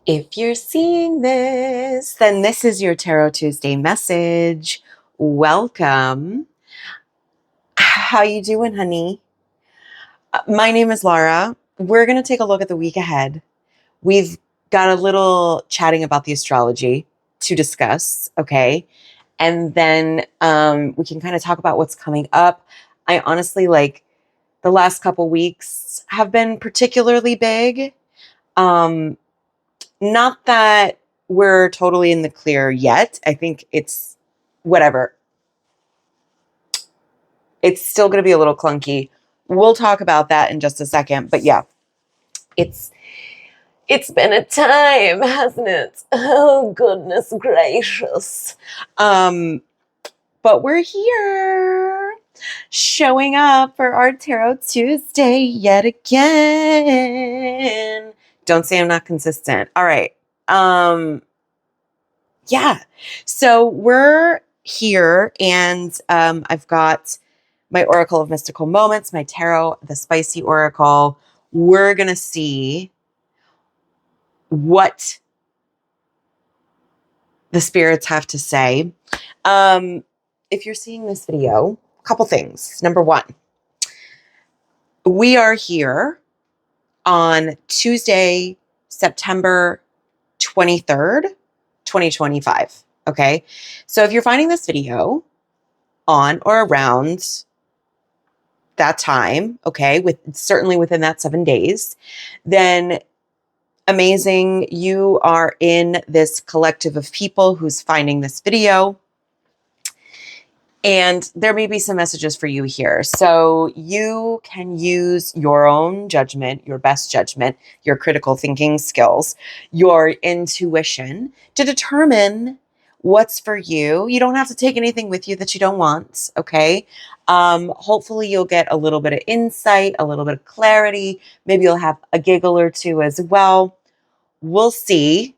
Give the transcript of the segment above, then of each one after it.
If you're seeing this, then this is your Tarot Tuesday message. Welcome. How you doing, honey? My name is Lara. We're going to take a look at the week ahead. We've got a little chatting about the astrology to discuss, okay? And then we can kind of talk about what's coming up. I honestly, the last couple weeks have been particularly big. Not that we're totally in the clear yet. I think it's whatever. It's still going to be a little clunky. We'll talk about that in just a second. But yeah, it's been a time, hasn't it? Oh, goodness gracious. But we're here showing up for our Tarot Tuesday yet again. Don't say I'm not consistent. All right. Yeah. So we're here and I've got my Oracle of Mystical Moments, my Tarot, the Spicy Oracle. We're going to see what the spirits have to say. If you're seeing this video, a couple things. Number one, we are here on Tuesday, September 23rd, 2025. Okay. So if you're finding this video on or around that time, okay, certainly within that 7 days, then amazing. You are in this collective of people who's finding this video. And there may be some messages for you here. So you can use your own judgment, your best judgment, your critical thinking skills, your intuition to determine what's for you. You don't have to take anything with you that you don't want, okay? Hopefully you'll get a little bit of insight, a little bit of clarity. Maybe you'll have a giggle or two as well. We'll see.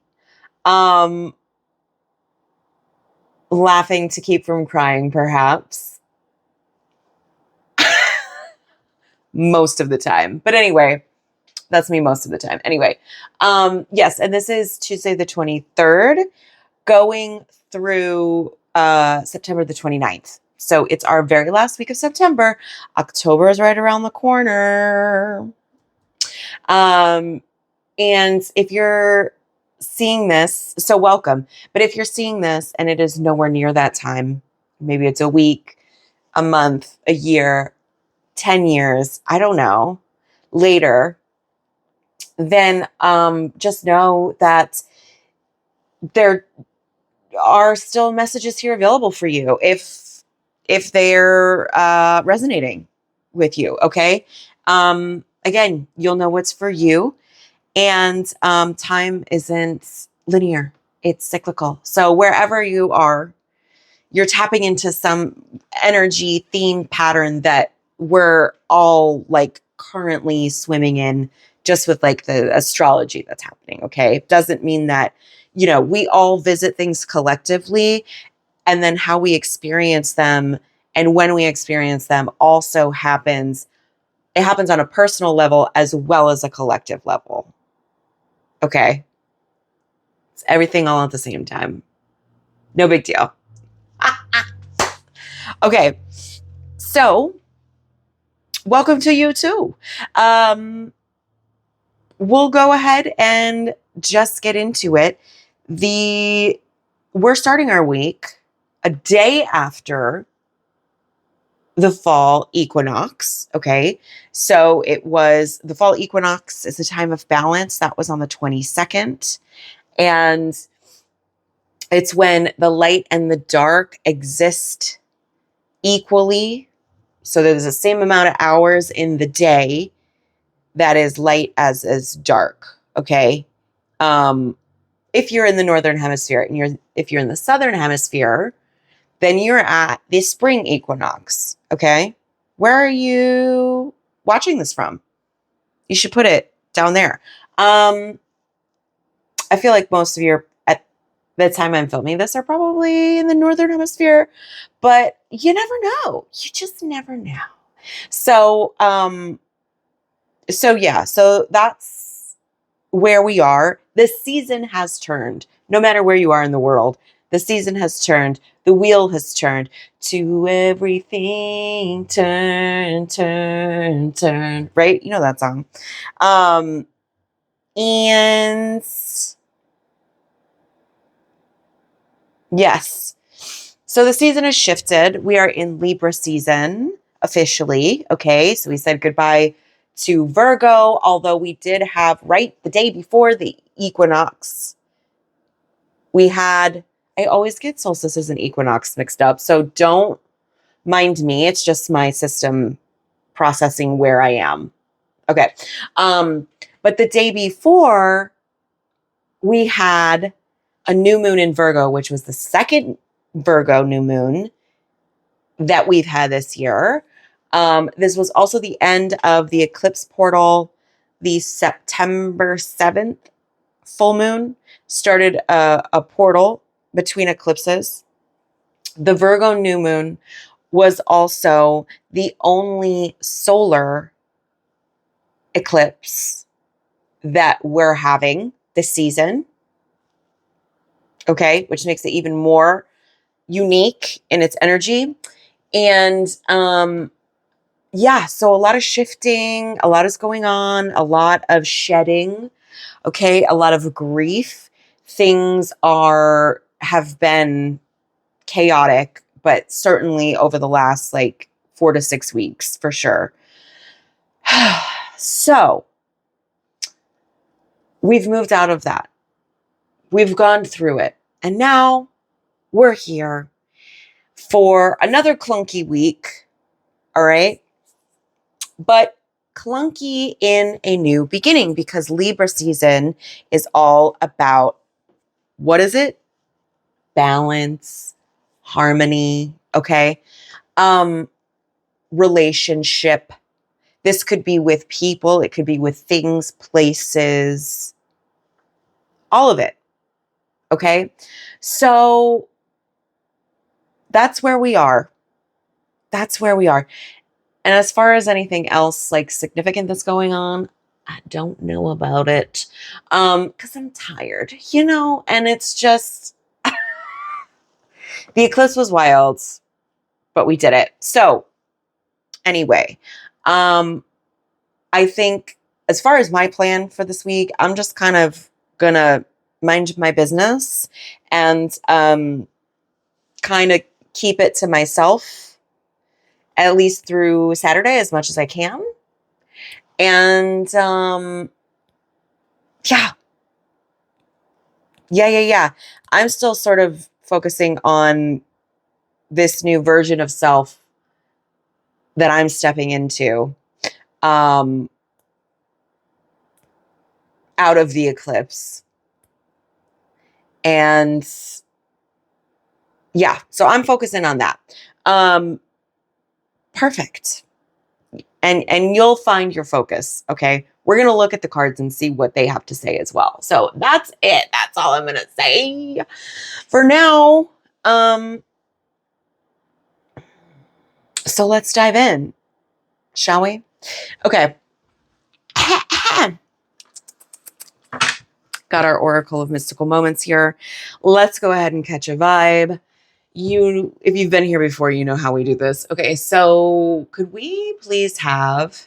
Laughing to keep from crying, perhaps. Most of the time. But anyway, that's me most of the time. Anyway, yes, and this is Tuesday the 23rd, going through September the 29th. So it's our very last week of September. October is right around the corner. And if you're seeing this, so welcome. But if you're seeing this and it is nowhere near that time, maybe it's a week, a month, a year, 10 years, I don't know, later, then just know that there are still messages here available for you if they're resonating with you, okay? Again, you'll know what's for you. And time isn't linear. It's cyclical. So wherever you are, you're tapping into some energy theme pattern that we're all currently swimming in just with the astrology that's happening. Okay. It doesn't mean that, we all visit things collectively, and then how we experience them and when we experience them also happens. It happens on a personal level as well as a collective level. Okay. It's everything all at the same time. No big deal. Okay. So welcome to you too. We'll go ahead and just get into it. We're starting our week a day after the fall equinox. Okay. So it was the fall equinox is a time of balance. That was on the 22nd. And it's when the light and the dark exist equally. So there's the same amount of hours in the day that is light as is dark. Okay. If you're in the northern hemisphere and if you're in the southern hemisphere, then you're at the spring equinox. Okay. Where are you watching this from? You should put it down there. I feel like most of you at the time I'm filming this are probably in the northern hemisphere, but you never know. You just never know. So, so that's where we are. The season has turned. No matter where you are in the world, the season has turned. The wheel has turned. To everything turn, turn, turn. Right? You know that song. And yes. So the season has shifted. We are in Libra season officially. Okay. So we said goodbye to Virgo, although we did have right the day before the equinox, we had, I always get solstices and equinox mixed up. So don't mind me. It's just my system processing where I am. Okay. But the day before, we had a new moon in Virgo, which was the second Virgo new moon that we've had this year. This was also the end of the eclipse portal. The September 7th full moon started a portal between eclipses. The Virgo new moon was also the only solar eclipse that we're having this season. Okay, which makes it even more unique in its energy. And yeah, so a lot of shifting, a lot is going on, a lot of shedding, okay, a lot of grief. Things have been chaotic, but certainly over the last like 4 to 6 weeks for sure. So we've moved out of that. We've gone through it. And now we're here for another clunky week. All right. But clunky in a new beginning, because Libra season is all about, what is it? Balance, harmony. Okay. Relationship. This could be with people. It could be with things, places, all of it. Okay. So that's where we are. That's where we are. And as far as anything else like significant that's going on, I don't know about it. Because I'm tired, and it's just the eclipse was wild, but we did it. So anyway, I think as far as my plan for this week, I'm just kind of gonna mind my business and kind of keep it to myself, at least through Saturday, as much as I can. And yeah. I'm still sort of focusing on this new version of self that I'm stepping into out of the eclipse. And yeah, so I'm focusing on that. Perfect. And you'll find your focus, okay? We're going to look at the cards and see what they have to say as well. So that's it. That's all I'm going to say for now. So let's dive in, shall we? Okay. Got our Oracle of Mystical Moments here. Let's go ahead and catch a vibe. If you've been here before, you know how we do this. Okay, so could we please have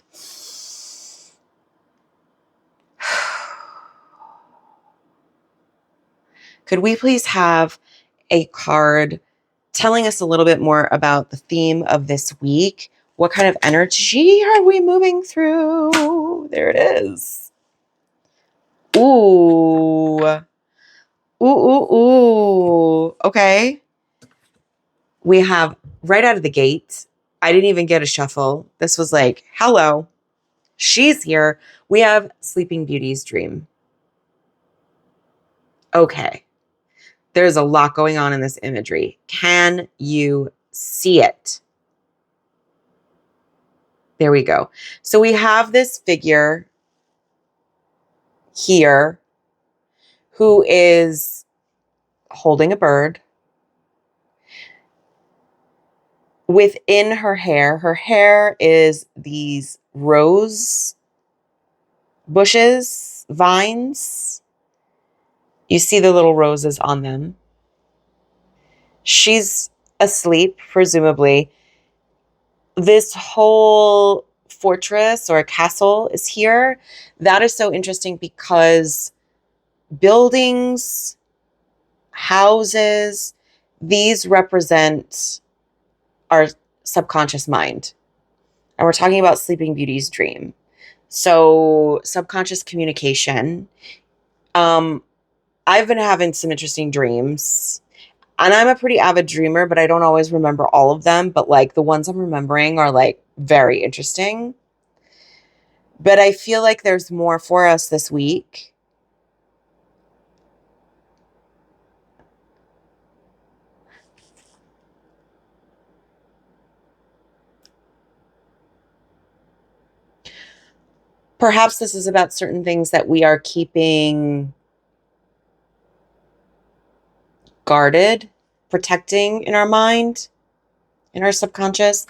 a card telling us a little bit more about the theme of this week? What kind of energy are we moving through? There it is. Ooh. Ooh. Okay. We have right out of the gate, I didn't even get a shuffle. This was like, hello, she's here. We have Sleeping Beauty's dream. Okay. There's a lot going on in this imagery. Can you see it? There we go. So we have this figure here who is holding a bird. Within her hair is these rose bushes vines. You see the little roses on them. She's asleep, presumably. This whole fortress or castle is here. That is so interesting because buildings, houses, these represent our subconscious mind. And we're talking about Sleeping Beauty's dream. So subconscious communication. I've been having some interesting dreams. And I'm a pretty avid dreamer, but I don't always remember all of them. But like the ones I'm remembering are like very interesting. But I feel like there's more for us this week. Perhaps this is about certain things that we are keeping guarded, protecting in our mind, in our subconscious.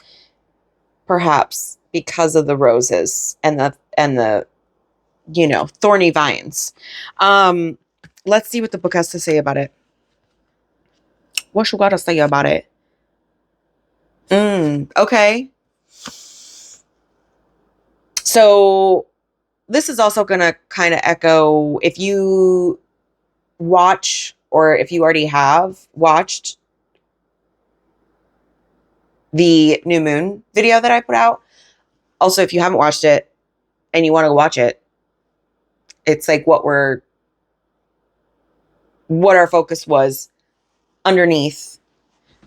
Perhaps because of the roses and the thorny vines. Let's see what the book has to say about it. What you gotta say about it? Okay. So this is also going to kind of echo if you watch or if you already have watched the new moon video that I put out. Also, if you haven't watched it and you want to watch it, it's like what our focus was underneath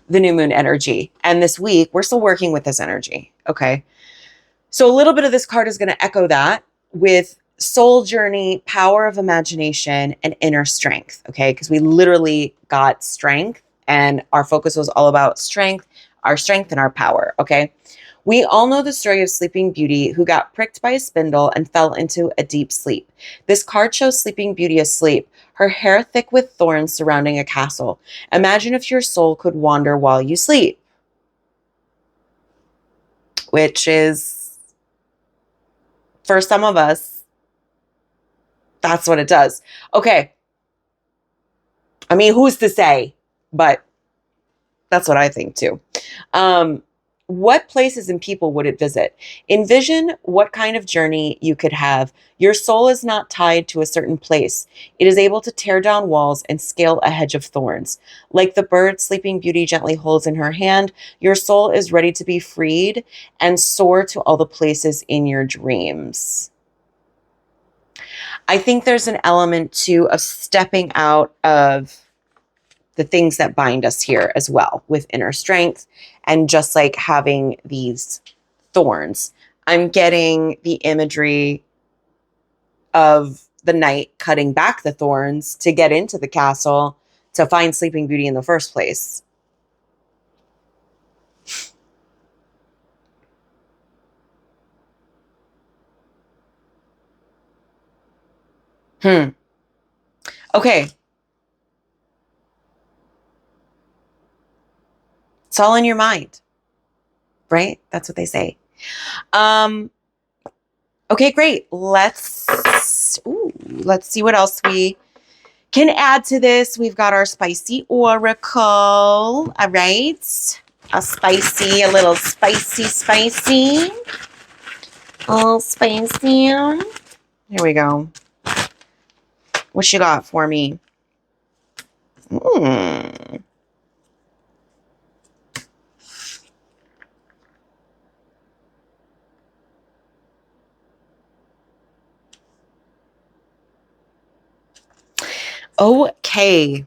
the new moon energy. And this week, we're still working with this energy. Okay. So a little bit of this card is going to echo that with soul journey, power of imagination, and inner strength. Okay. Because we literally got strength and our focus was all about strength and our power. Okay. We all know the story of Sleeping Beauty, who got pricked by a spindle and fell into a deep sleep. This card shows Sleeping Beauty asleep, her hair thick with thorns surrounding a castle. Imagine if your soul could wander while you sleep. Which is, for some of us, that's what it does. Okay. I mean, who's to say? But that's what I think too. What places and people would it visit? Envision what kind of journey you could have. Your soul is not tied to a certain place. It is able to tear down walls and scale a hedge of thorns. Like the bird Sleeping Beauty gently holds in her hand, your soul is ready to be freed and soar to all the places in your dreams. I think there's an element too of stepping out of the things that bind us here as well with inner strength and just like having these thorns. I'm getting the imagery of the knight cutting back the thorns to get into the castle to find Sleeping Beauty in the first place. Okay. It's all in your mind, right? That's what they say. Okay, great. Let's see what else we can add to this. We've got our spicy oracle. All right. A little spicy. All spicy. Here we go. What you got for me? Okay.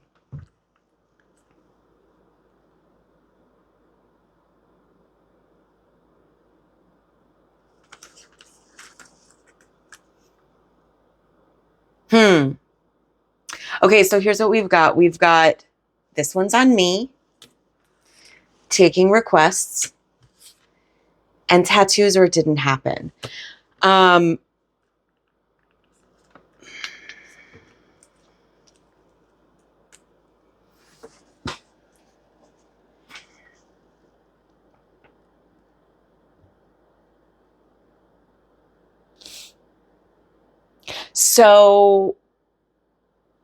Okay, so here's what we've got. We've got this one's on me, taking requests, and tattoos or it didn't happen. So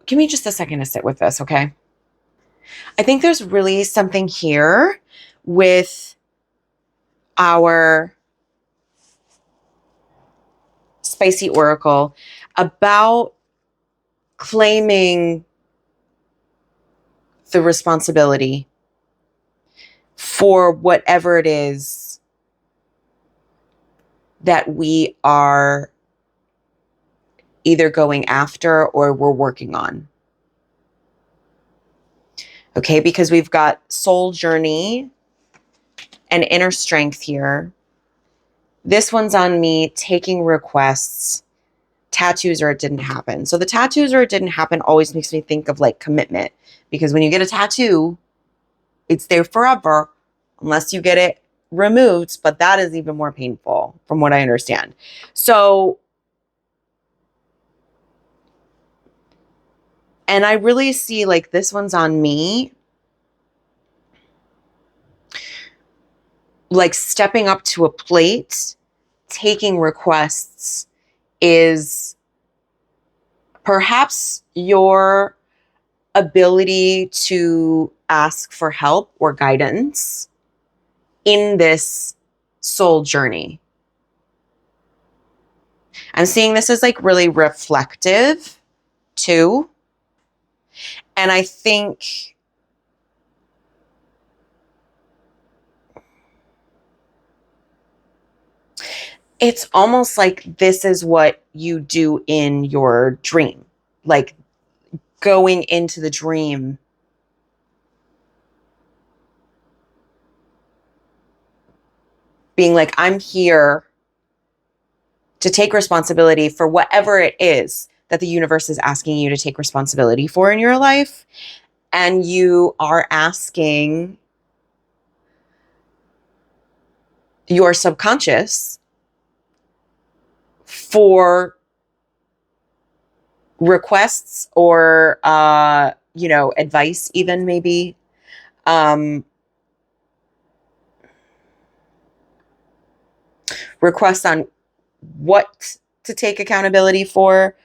give me just a second to sit with this, okay? I think there's really something here with our spicy oracle about claiming the responsibility for whatever it is that we are either going after or we're working on. Okay, because we've got soul journey and inner strength here. This one's on me, taking requests, tattoos or it didn't happen. So the tattoos or it didn't happen always makes me think of like commitment, because when you get a tattoo, it's there forever unless you get it removed, but that is even more painful from what I understand. So, and I really see like this one's on me, like stepping up to a plate, taking requests is perhaps your ability to ask for help or guidance in this soul journey. I'm seeing this as like really reflective too. And I think it's almost like this is what you do in your dream, like going into the dream, being like, I'm here to take responsibility for whatever it is that the universe is asking you to take responsibility for in your life. And you are asking your subconscious for requests or, advice even maybe. Requests on what to take accountability for.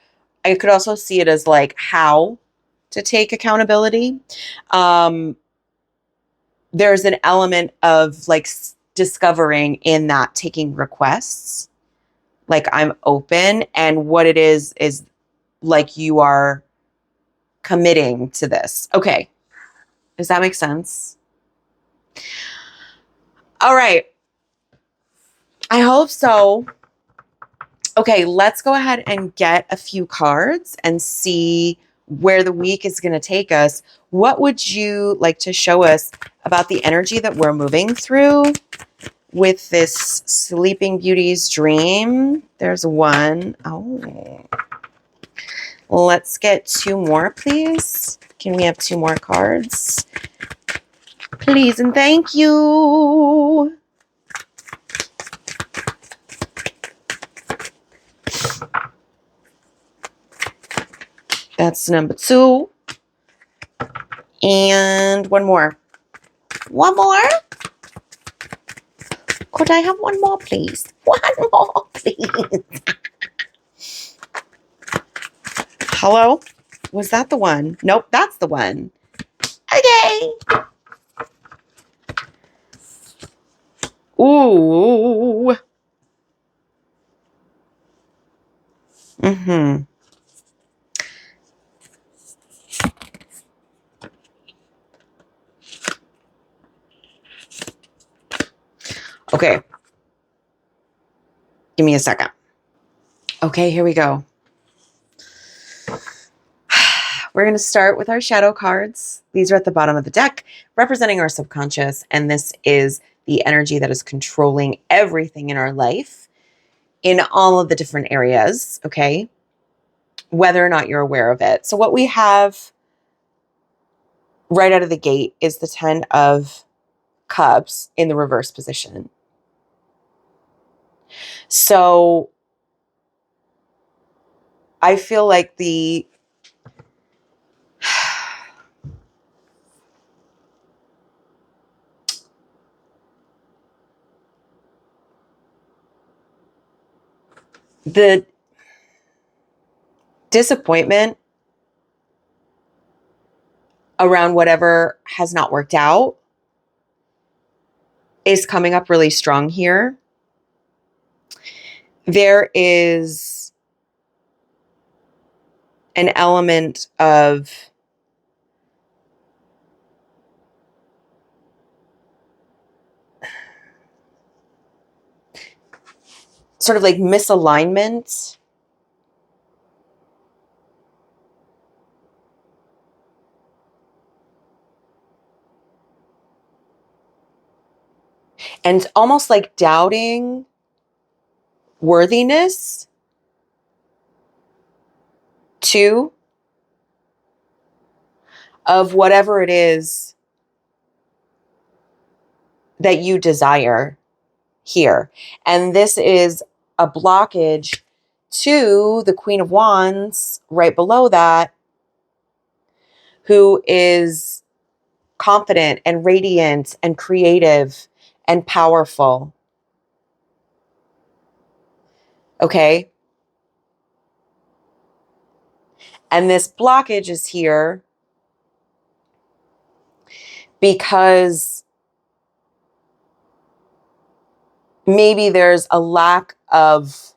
I could also see it as like how to take accountability. There's an element of like discovering in that taking requests, like I'm open, and what it is like you are committing to this. Okay. Does that make sense? All right. I hope so. Okay, let's go ahead and get a few cards and see where the week is going to take us. What would you like to show us about the energy that we're moving through with this Sleeping Beauty's dream? There's one. Oh. Let's get two more, please. Can we have two more cards? Please and thank you. That's number two. And one more. One more? Could I have one more, please? One more, please. Hello? Was that the one? Nope, that's the one. Okay. Ooh. Mm-hmm. Okay. Give me a second. Okay, here we go. We're going to start with our shadow cards. These are at the bottom of the deck, representing our subconscious. And this is the energy that is controlling everything in our life in all of the different areas, okay? Whether or not you're aware of it. So what we have right out of the gate is the 10 of Cups in the reverse position. So I feel like the disappointment around whatever has not worked out is coming up really strong here. There is an element of sort of like misalignment. And almost like doubting worthiness too of whatever it is that you desire here. And this is a blockage to the Queen of Wands right below that, who is confident and radiant and creative and powerful. Okay? And this blockage is here because maybe there's a lack of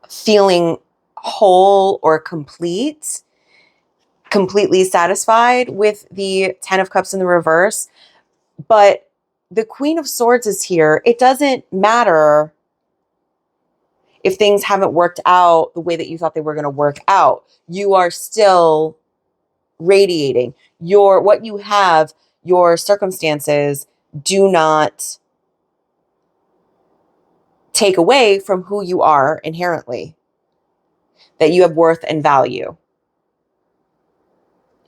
feeling whole or completely satisfied with the 10 of Cups in the reverse. But the Queen of Swords is here. It doesn't matter if things haven't worked out the way that you thought they were going to work out. You are still radiating. What you have, your circumstances do not take away from who you are inherently, that you have worth and value,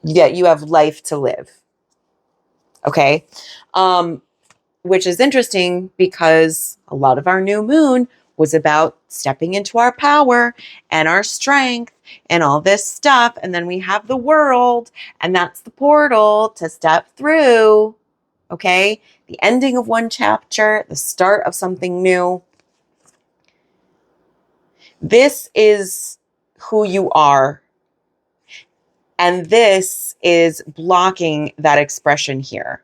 that you have life to live. Okay? Which is interesting because a lot of our new moon was about stepping into our power and our strength and all this stuff. And then we have the world, and that's the portal to step through. Okay? The ending of one chapter, the start of something new. This is who you are. And this is blocking that expression here.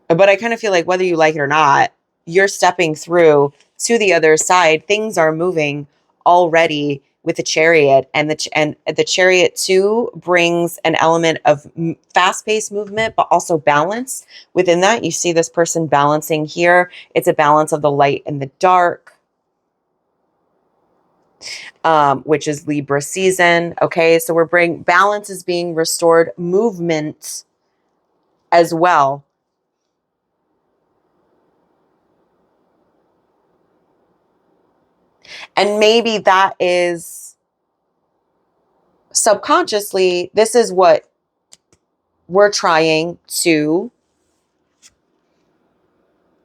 But I kind of feel like whether you like it or not, you're stepping through to the other side. Things are moving already with the Chariot, and the Chariot too brings an element of fast-paced movement, but also balance within that. You see this person balancing here. It's a balance of the light and the dark, which is Libra season. Okay, so balance is being restored, movement as well. And maybe that is subconsciously, this is what we're trying to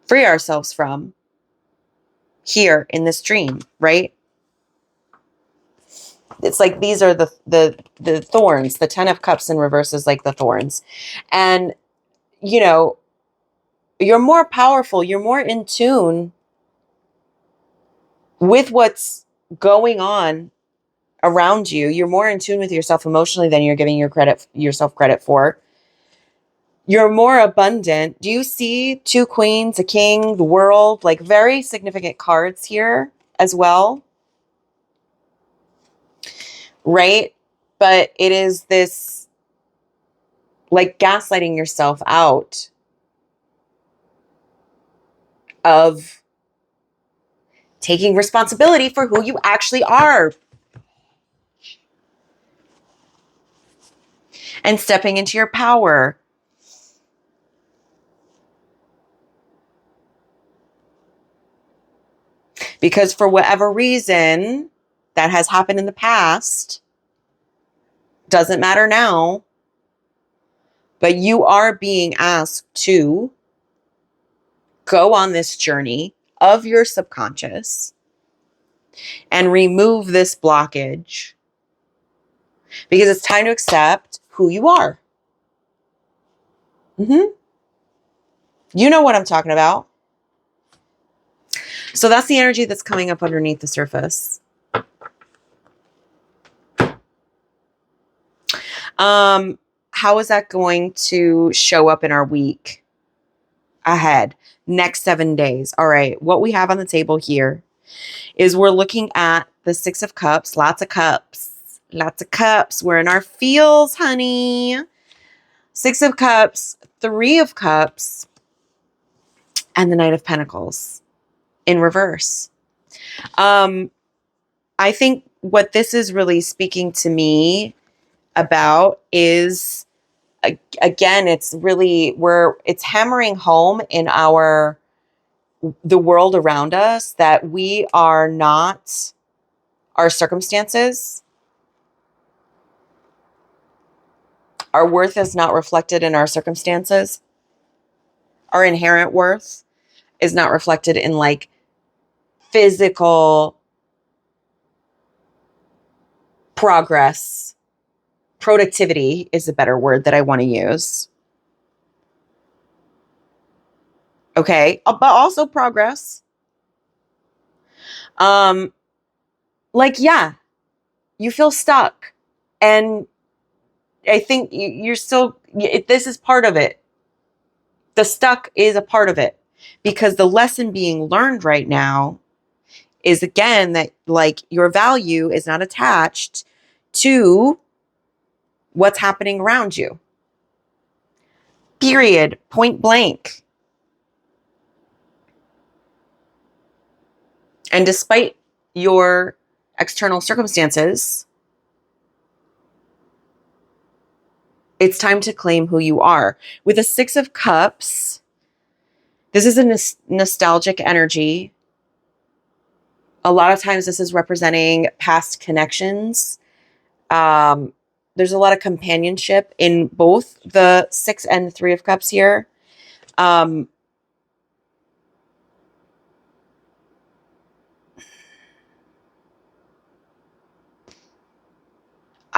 free ourselves from here in this dream, right? It's like these are the thorns. The 10 of Cups in reverse is like the thorns. And, you know, you're more powerful. You're more in tune with what's going on around you. You're more in tune with yourself emotionally than you're giving yourself credit for. You're more abundant. Do you see 2 queens, a king, the world, like very significant cards here as well? Right? But it is this like gaslighting yourself out of taking responsibility for who you actually are and stepping into your power. Because for whatever reason that has happened in the past, doesn't matter now, but you are being asked to go on this journey of your subconscious and remove this blockage, because it's time to accept who you are. You know what I'm talking about. So that's the energy that's coming up underneath the surface. How is that going to show up in our week ahead? Next 7 days. All right. What we have on the table here is we're looking at the 6 of Cups. Lots of cups. Lots of cups. We're in our feels, honey. 6 of Cups, 3 of Cups, and the Knight of Pentacles in reverse. I think what this is really speaking to me about is, again, it's really it's hammering home in the world around us that we are not our circumstances. Our worth is not reflected in our circumstances. Our inherent worth is not reflected in like physical progress. Productivity is a better word that I want to use. Okay. But also progress. Yeah, you feel stuck. And I think you're still, this is part of it. The stuck is a part of it, because the lesson being learned right now is, again, that like your value is not attached to what's happening around you. Period. Point blank. And despite your external circumstances, it's time to claim who you are. With a 6 of Cups, this is a nostalgic energy. A lot of times this is representing past connections. There's a lot of companionship in both the 6 and 3 of Cups here. I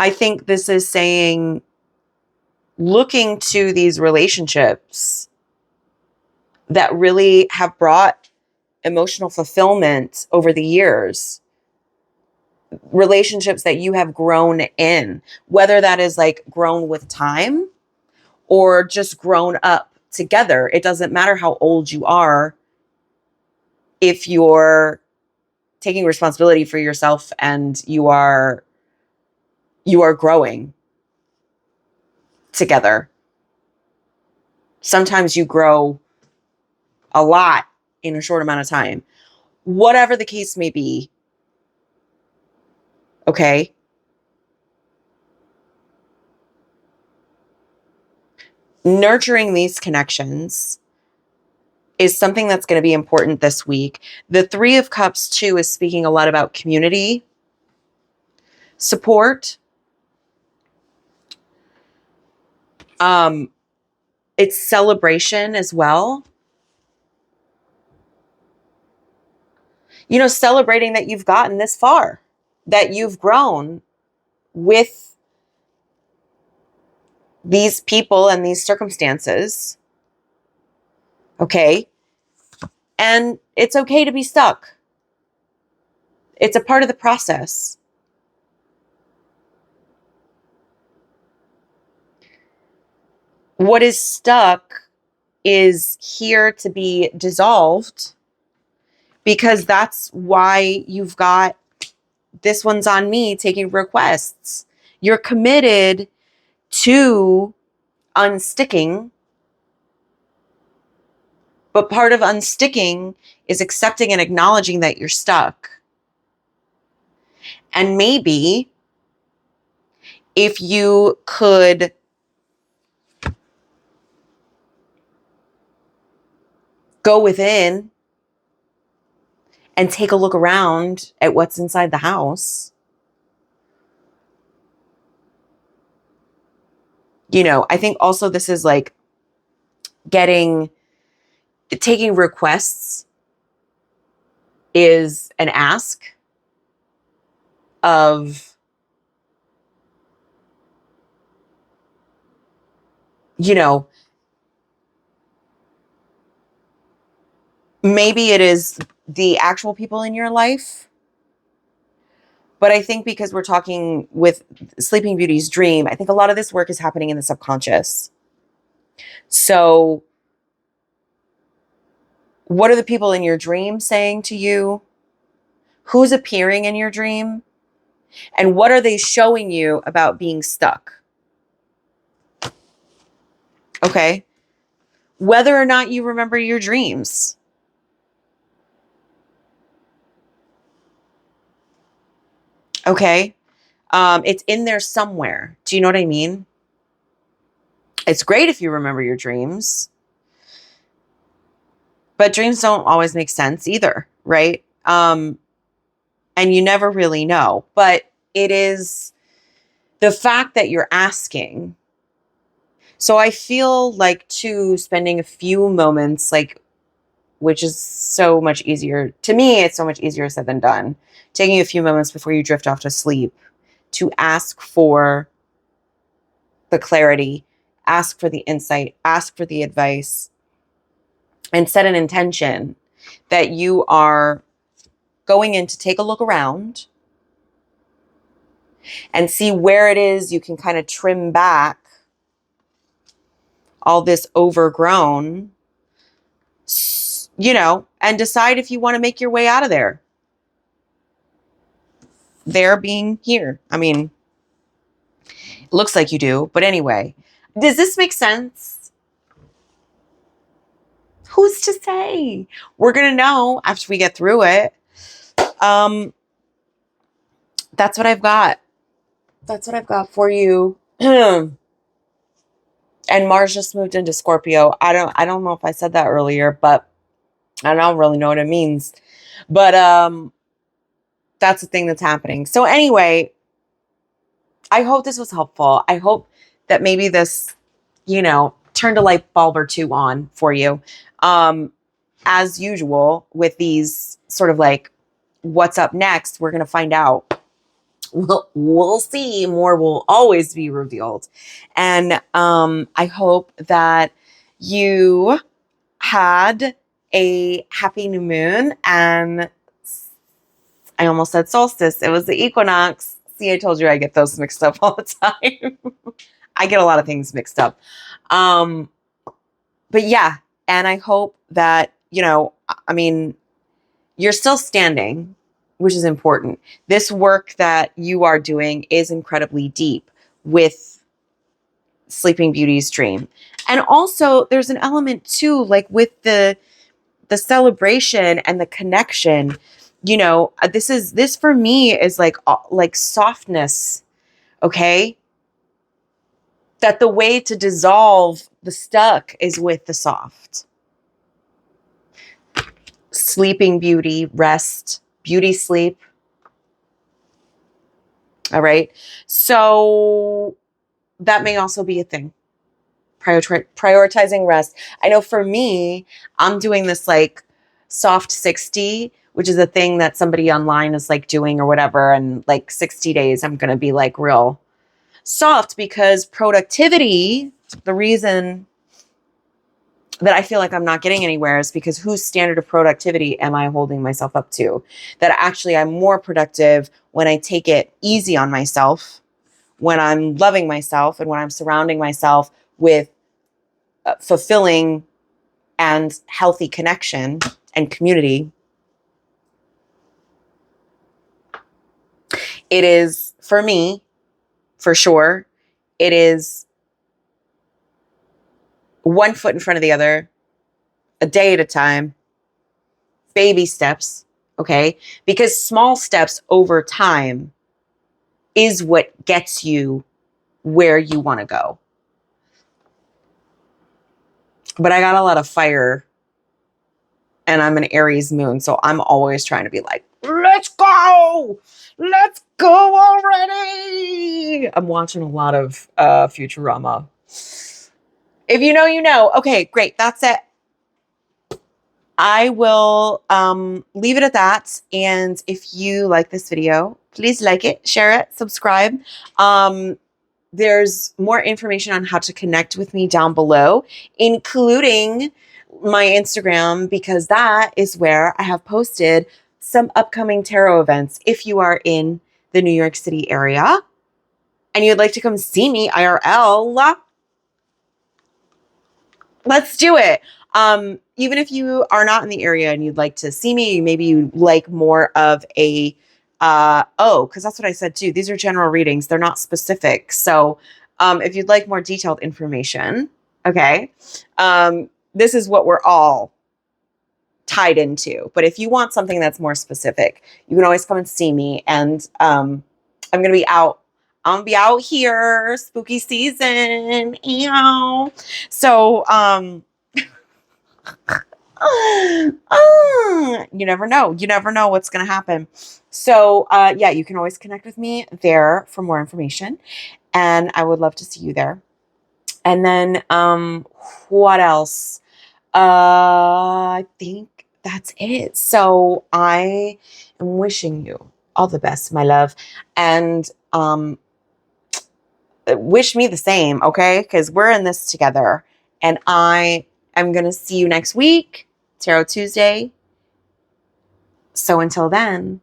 think this is saying, looking to these relationships that really have brought emotional fulfillment over the years, relationships that you have grown in, whether that is like grown with time or just grown up together. It doesn't matter how old you are if you're taking responsibility for yourself and you are growing together. Sometimes you grow a lot in a short amount of time. Whatever the case may be, okay? Nurturing these connections is something that's going to be important this week. The 3 of Cups, too, is speaking a lot about community, support. It's celebration as well. You know, celebrating that you've gotten this far, that you've grown with these people and these circumstances. Okay. And it's okay to be stuck. It's a part of the process. What is stuck is here to be dissolved, because that's why you've got this one's on me taking requests. You're committed to unsticking, but part of unsticking is accepting and acknowledging that you're stuck. And maybe if you could go within and take a look around at what's inside the house, you know, I think also this is like taking requests is an ask of, you know, maybe it is the actual people in your life. But I think because we're talking with Sleeping Beauty's dream, I think a lot of this work is happening in the subconscious. So what are the people in your dream saying to you? Who's appearing in your dream? And what are they showing you about being stuck? Okay. Whether or not you remember your dreams. Okay. It's in there somewhere. Do you know what I mean? It's great if you remember your dreams, but dreams don't always make sense either, right? And you never really know, but it is the fact that you're asking. So I feel like too, spending a few moments, like, which is so much easier to me, it's so much easier said than done. Taking a few moments before you drift off to sleep to ask for the clarity, ask for the insight, ask for the advice, and set an intention that you are going in to take a look around and see where it is you can kind of trim back all this overgrown, and decide if you want to make your way out of there. There being here. I mean, it looks like you do, but anyway, does this make sense? Who's to say? We're going to know after we get through it. That's what I've got. That's what I've got for you. And Mars just moved into Scorpio. I don't know if I said that earlier, but I don't really know what it means. But that's the thing that's happening. So anyway, I hope this was helpful. I hope that maybe this, turned a light bulb or two on for you. As usual with these sort of like, what's up next? We're going to find out. We'll see. More will always be revealed. And I hope that you had a happy new moon. And I almost said solstice. It was the equinox. See, I told you I get those mixed up all the time. I get a lot of things mixed up. But yeah, and I hope that, you're still standing, which is important. This work that you are doing is incredibly deep with Sleeping Beauty's dream. And also there's an element too, like with the celebration and the connection, this for me is like softness. Okay. That the way to dissolve the stuck is with the soft. Sleeping Beauty, rest, beauty sleep. All right. So that may also be a thing. Prioritizing rest. I know for me, I'm doing this like soft 60, which is a thing that somebody online is like doing or whatever. And like 60 days, I'm going to be like real soft because productivity, the reason that I feel like I'm not getting anywhere is because whose standard of productivity am I holding myself up to? That actually I'm more productive when I take it easy on myself, when I'm loving myself, and when I'm surrounding myself with fulfilling and healthy connection and community. It is, for me, for sure, it is one foot in front of the other, a day at a time, baby steps, okay? Because small steps over time is what gets you where you want to go. But I got a lot of fire and I'm an Aries moon, so I'm always trying to be like, let's go! Let's go already! I'm watching a lot of Futurama. If you know, you know. Okay, great. That's it. I will leave it at that. And if you like this video, please like it, share it, subscribe. There's more information on how to connect with me down below, including my Instagram, because that is where I have posted some upcoming tarot events. If you are in the New York City area and you'd like to come see me IRL, let's do it. Even if you are not in the area and you'd like to see me, maybe you like more of a, because that's what I said too. These are general readings. They're not specific. So if you'd like more detailed information, okay, this is what we're all tied into. But if you want something that's more specific, you can always come and see me. And I'm going to be out. I'm going to be out here, spooky season. Ew. So, you never know. You never know what's going to happen. So, yeah, you can always connect with me there for more information. And I would love to see you there. And then, what else? I think that's it. So I am wishing you all the best, my love. And, wish me the same, okay? Because we're in this together. And I am going to see you next week, Tarot Tuesday. So until then,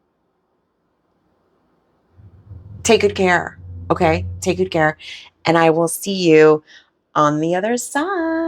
take good care, okay? Take good care. And I will see you on the other side.